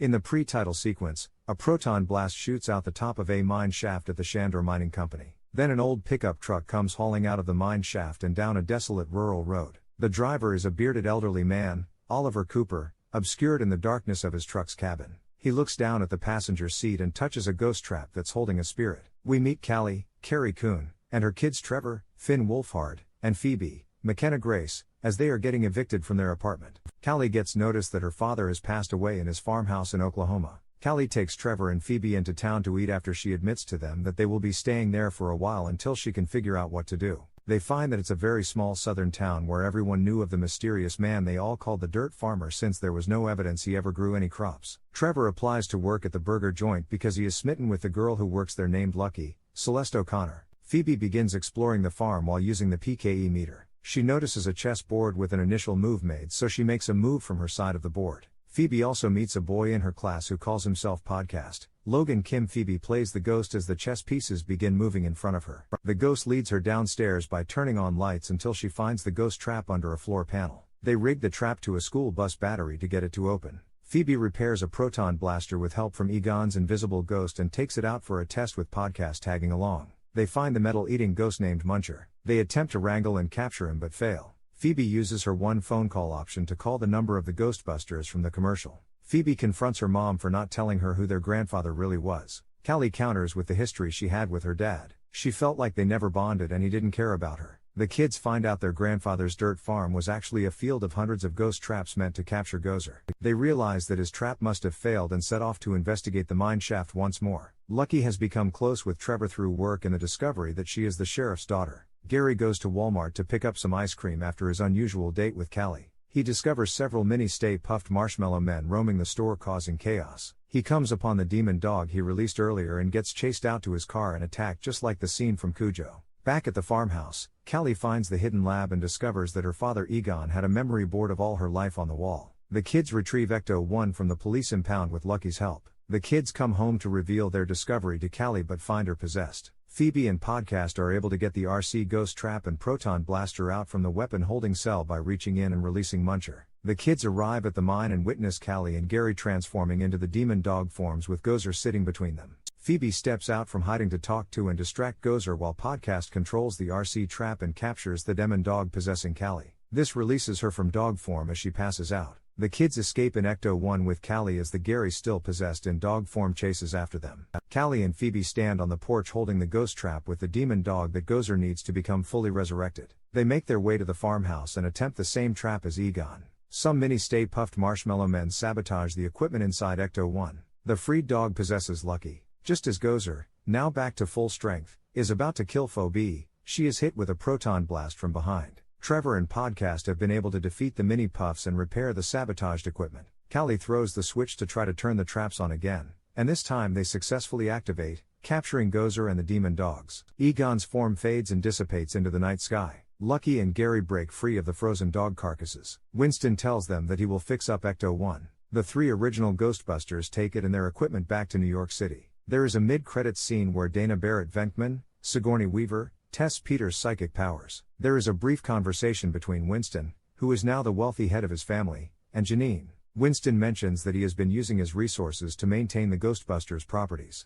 In the pre-title sequence, a proton blast shoots out the top of a mine shaft at the Shandor Mining Company. Then an old pickup truck comes hauling out of the mine shaft and down a desolate rural road. The driver is a bearded elderly man, Oliver Cooper, obscured in the darkness of his truck's cabin. He looks down at the passenger seat and touches a ghost trap that's holding a spirit. We meet Callie, Carrie Coon, and her kids Trevor, Finn Wolfhard, and Phoebe, Mckenna Grace, as they are getting evicted from their apartment. Callie gets notice that her father has passed away in his farmhouse in Oklahoma. Callie takes Trevor and Phoebe into town to eat after she admits to them that they will be staying there for a while until she can figure out what to do. They find that it's a very small southern town where everyone knew of the mysterious man they all called the Dirt Farmer since there was no evidence he ever grew any crops. Trevor applies to work at the burger joint because he is smitten with the girl who works there named Lucky, Celeste O'Connor. Phoebe begins exploring the farm while using the PKE meter. She notices a chess board with an initial move made, so she makes a move from her side of the board. Phoebe also meets a boy in her class who calls himself Podcast. Logan Kim. Phoebe plays the ghost as the chess pieces begin moving in front of her. The ghost leads her downstairs by turning on lights until she finds the ghost trap under a floor panel. They rig the trap to a school bus battery to get it to open. Phoebe repairs a proton blaster with help from Egon's invisible ghost and takes it out for a test with Podcast tagging along. They find the metal-eating ghost named Muncher. They attempt to wrangle and capture him but fail. Phoebe uses her one phone call option to call the number of the Ghostbusters from the commercial. Phoebe confronts her mom for not telling her who their grandfather really was. Callie counters with the history she had with her dad. She felt like they never bonded and he didn't care about her. The kids find out their grandfather's dirt farm was actually a field of hundreds of ghost traps meant to capture Gozer. They realize that his trap must have failed and set off to investigate the mine shaft once more. Lucky has become close with Trevor through work and the discovery that she is the sheriff's daughter. Gary goes to Walmart to pick up some ice cream after his unusual date with Callie. He discovers several mini-Stay Puft Marshmallow Men roaming the store causing chaos. He comes upon the demon dog he released earlier and gets chased out to his car and attacked just like the scene from Cujo. Back at the farmhouse, Callie finds the hidden lab and discovers that her father Egon had a memory board of all her life on the wall. The kids retrieve Ecto-1 from the police impound with Lucky's help. The kids come home to reveal their discovery to Callie but find her possessed. Phoebe and Podcast are able to get the RC ghost trap and proton blaster out from the weapon-holding cell by reaching in and releasing Muncher. The kids arrive at the mine and witness Callie and Gary transforming into the demon dog forms with Gozer sitting between them. Phoebe steps out from hiding to talk to and distract Gozer while Podcast controls the RC trap and captures the demon dog possessing Callie. This releases her from dog form as she passes out. The kids escape in Ecto-1 with Callie as the Gary still possessed in dog form chases after them. Callie and Phoebe stand on the porch holding the ghost trap with the demon dog that Gozer needs to become fully resurrected. They make their way to the farmhouse and attempt the same trap as Egon. Some mini-Stay Puft Marshmallow Men sabotage the equipment inside Ecto-1. The freed dog possesses Lucky. Just as Gozer, now back to full strength, is about to kill Phoebe, she is hit with a proton blast from behind. Trevor and Podcast have been able to defeat the mini-puffs and repair the sabotaged equipment. Callie throws the switch to try to turn the traps on again, and this time they successfully activate, capturing Gozer and the demon dogs. Egon's form fades and dissipates into the night sky. Lucky and Gary break free of the frozen dog carcasses. Winston tells them that he will fix up Ecto-1. The three original Ghostbusters take it and their equipment back to New York City. There is a mid-credits scene where Dana Barrett Venkman, Sigourney Weaver, tests Peter's psychic powers. There is a brief conversation between Winston, who is now the wealthy head of his family, and Janine. Winston mentions that he has been using his resources to maintain the Ghostbusters properties.